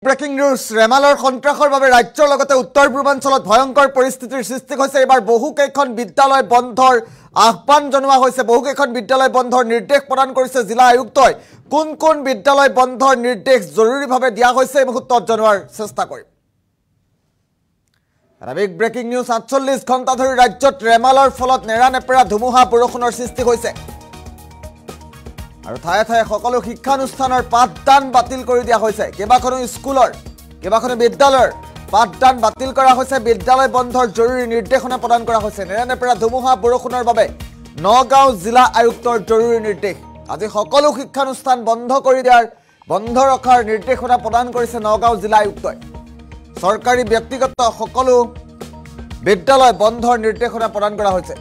Breaking news ৰেমালৰ সন্ত্ৰাসৰ বাবে ৰাজ্যৰ লগতে উত্তৰ পূৰ্বাঞ্চলত ভয়ংকৰ পৰিস্থিতিৰ সৃষ্টি হৈছে। এবাৰ বহুকেইখন বিদ্যালয় বন্ধৰ আহ্বান জনোৱা হৈছে। বহুকেইখন বিদ্যালয় বন্ধৰ নিৰ্দেশ প্ৰদান কৰিছে জিলা আয়ুক্তই। কোন কোন বিদ্যালয় বন্ধৰ নিৰ্দেশ জৰুৰীভাৱে দিয়া হৈছে এই মুহূৰ্তত জনোৱাৰ চেষ্টা কৰিম। বিগ ব্ৰেকিং নিউজ ৪৮ ঘণ্টা ধৰি ৰাজ্যত ৰেমালৰ ফলত নেৰানেপেৰা ধুমুহা বৰষুণৰ সৃষ্টি হৈছে আৰু ঠায়ে ঠায়ে সকলো শিক্ষানুষ্ঠানৰ পাঠদান বাতিল কৰি দিয়া হৈছে। কেইবাখনো স্কুলৰ কেইবাখনো বিদ্যালয়ৰ পাঠদান বাতিল কৰা হৈছে। বিদ্যালয় বন্ধৰ জৰুৰী নিৰ্দেশনা প্ৰদান কৰা হৈছে। নেৰানেপেৰা ধুমুহা বৰষুণৰ বাবে নগাঁও জিলা আয়ুক্তৰ জৰুৰী নিৰ্দেশ। আজি সকলো শিক্ষানুষ্ঠান বন্ধ ৰখাৰ নিৰ্দেশনা প্ৰদান কৰিছে নগাঁও জিলা আয়ুক্তই। চৰকাৰী ব্যক্তিগত সকলো বিদ্যালয় বন্ধৰ নিৰ্দেশনা প্ৰদান কৰা হৈছে।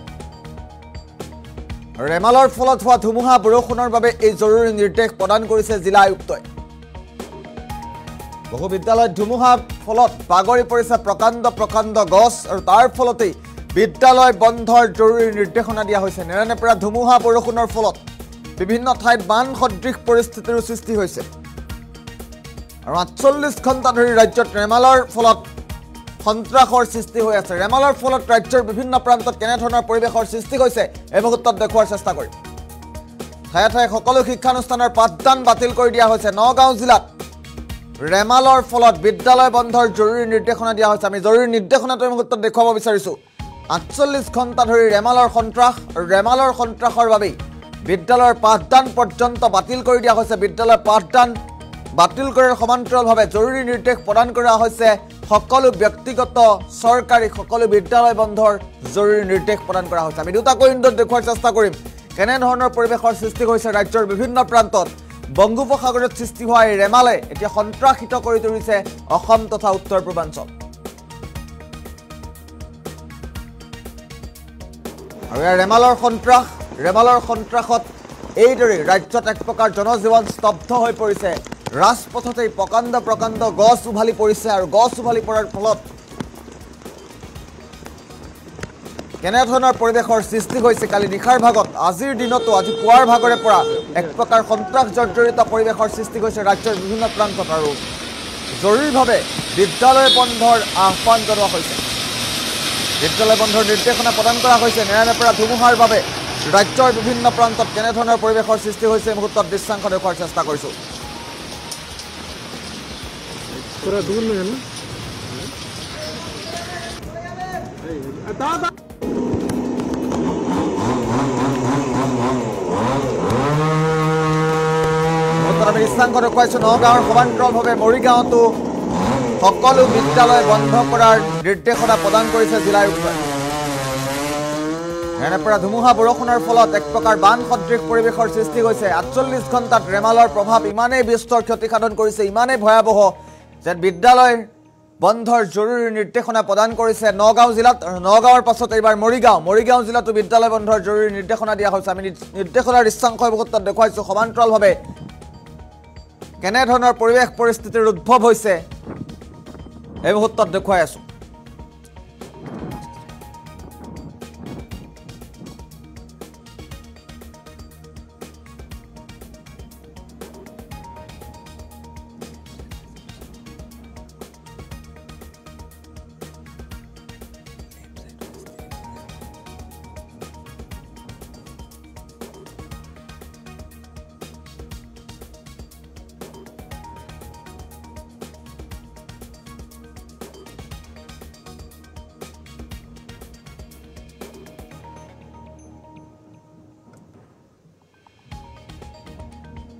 ৰেমালৰ ফলত হোৱা ধুমুহা বৰষুণৰ বাবে এই জৰুৰী নিৰ্দেশ প্ৰদান কৰিছে জিলা আয়ুক্তই। বহু বিদ্যালয়ত ধুমুহাৰ ফলত বাগৰি পৰিছে প্ৰকাণ্ড গছ আৰু তাৰ ফলতেই বিদ্যালয় বন্ধৰ জৰুৰী নিৰ্দেশনা দিয়া হৈছে। নেৰানেপেৰা ধুমুহা বৰষুণৰ ফলত বিভিন্ন ঠাইত বান সদৃশ পৰিস্থিতিৰ সৃষ্টি হৈছে আৰু ৪৮ ঘণ্টা ধৰি ৰাজ্যত ৰেমালৰ ফলত সন্ত্ৰাসৰ সৃষ্টি হৈ আছে। ৰেমালৰ ফলত ৰাজ্যৰ বিভিন্ন প্ৰান্তত কেনেধৰণৰ পৰিৱেশৰ সৃষ্টি হৈছে এই মুহূৰ্তত দেখুৱাৰ চেষ্টা কৰিম। ঠায়ে ঠায়ে সকলো শিক্ষানুষ্ঠানৰ পাঠদান বাতিল কৰি দিয়া হৈছে। নগাঁও জিলাত ৰেমালৰ ফলত বিদ্যালয় বন্ধৰ জৰুৰী নিৰ্দেশনা দিয়া হৈছে। আমি জৰুৰী নিৰ্দেশনাটো এই মুহূৰ্তত দেখুৱাব বিচাৰিছোঁ। ৪৮ ঘণ্টা ধৰি ৰেমালৰ সন্ত্ৰাস আৰু ৰেমালৰ সন্ত্ৰাসৰ বাবেই বিদ্যালয়ৰ পাঠদান পৰ্যন্ত বাতিল কৰি দিয়া হৈছে। বিদ্যালয়ৰ পাঠদান বাতিল কৰাৰ সমান্তৰালভাৱে জৰুৰী নিৰ্দেশ প্ৰদান কৰা হৈছে। সকলো ব্যক্তিগত চৰকাৰী সকলো বিদ্যালয় বন্ধৰ জৰুৰী নিৰ্দেশ প্ৰদান কৰা হৈছে। আমি দুটাকৈ ইণ্ডত দেখুৱাৰ চেষ্টা কৰিম কেনেধৰণৰ পৰিৱেশৰ সৃষ্টি হৈছে ৰাজ্যৰ বিভিন্ন প্ৰান্তত। বংগোপসাগৰত সৃষ্টি হোৱা এই ৰেমালে এতিয়া সন্ত্ৰাসিত কৰি তুলিছে অসম তথা উত্তৰ পূৰ্বাঞ্চল। আৰু ইয়াৰ ৰেমালৰ সন্ত্ৰাসত এইদৰে ৰাজ্যত এক প্ৰকাৰ জনজীৱন স্তব্ধ হৈ পৰিছে। ৰাজপথতেই প্ৰকাণ্ড গছ উভালি পৰিছে আৰু গছ উভালি পৰাৰ ফলত কেনেধৰণৰ পৰিৱেশৰ সৃষ্টি হৈছে কালি নিশাৰ ভাগত, আজিৰ দিনতো আজি পুৱাৰ ভাগৰে পৰা এক প্ৰকাৰ সন্ত্ৰাস জৰ্জৰিত পৰিৱেশৰ সৃষ্টি হৈছে ৰাজ্যৰ বিভিন্ন প্ৰান্তত আৰু জৰুৰীভাৱে বিদ্যালয় বন্ধৰ আহ্বান জনোৱা হৈছে। বিদ্যালয় বন্ধৰ নিৰ্দেশনা প্ৰদান কৰা হৈছে। নেৰানেপেৰা ধুমুহাৰ বাবে ৰাজ্যৰ বিভিন্ন প্ৰান্তত কেনেধৰণৰ পৰিৱেশৰ সৃষ্টি হৈছে এই মুহূৰ্তত দৃশ্যাংশ দেখুৱাৰ চেষ্টা কৰিছোঁ। थोड़ा दूर में है ना দৃশ্যাংশ দেখুৱাইছোঁ। নগাঁৱৰ সমান্তৰালভাৱে মৰিগাঁৱতো সকলো বিদ্যালয় বন্ধ কৰাৰ নিৰ্দেশনা প্ৰদান কৰিছে জিলা আয়ুক্তই। নেৰানেপেৰা ধুমুহা বৰষুণৰ ফলত এক প্ৰকাৰ বান সদৃশ পৰিৱেশৰ সৃষ্টি হৈছে। ৪৮ ঘণ্টাত ৰেমালৰ প্ৰভাৱ ইমানেই বিস্তৰ ক্ষতিসাধন কৰিছে, ইমানেই ভয়াৱহ যে বিদ্যালয় বন্ধৰ জৰুৰী নিৰ্দেশনা প্ৰদান কৰিছে নগাঁও জিলাত। নগাঁৱৰ পাছত এইবাৰ মৰিগাঁও জিলাতো বিদ্যালয় বন্ধৰ জৰুৰী নিৰ্দেশনা দিয়া হৈছে। আমি নিৰ্দেশনাৰ দৃশ্যাংশ মুহূৰ্তত দেখুৱাইছোঁ। সমান্তৰালভাৱে কেনেধৰণৰ পৰিৱেশ পৰিস্থিতিৰ উদ্ভৱ হৈছে এই মুহূৰ্তত দেখুৱাই আছোঁ।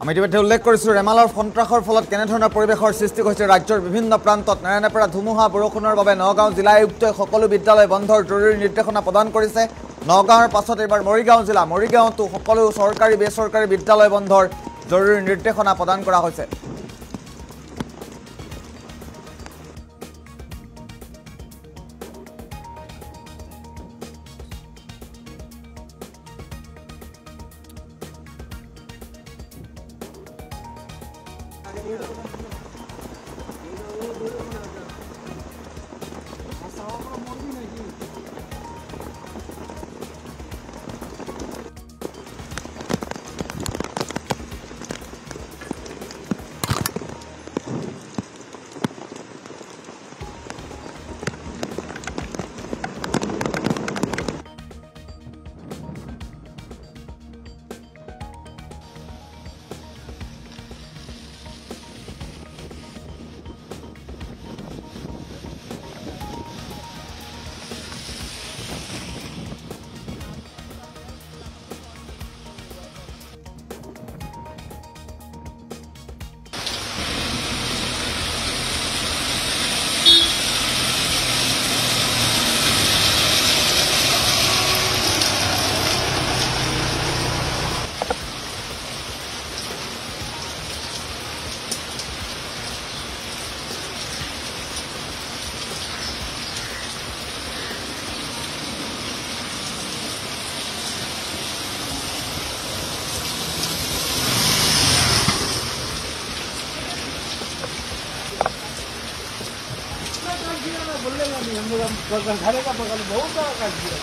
আমি ইতিমধ্যে উল্লেখ কৰিছোঁ ৰেমালৰ সন্ত্ৰাসৰ ফলত কেনেধৰণৰ পৰিৱেশৰ সৃষ্টি হৈছে ৰাজ্যৰ বিভিন্ন প্ৰান্তত। নেৰানেপেৰা ধুমুহা বৰষুণৰ বাবে নগাঁও জিলা আয়ুক্তই সকলো বিদ্যালয় বন্ধৰ জৰুৰী নিৰ্দেশনা প্ৰদান কৰিছে। নগাঁৱৰ পাছত এইবাৰ মৰিগাঁৱতো সকলো চৰকাৰী বেচৰকাৰী বিদ্যালয় বন্ধৰ জৰুৰী নিৰ্দেশনা প্ৰদান কৰা হৈছে। दिया ना, बोलेगा नहीं, हम लोग घरे का बगल बहुत सारा काट दिया।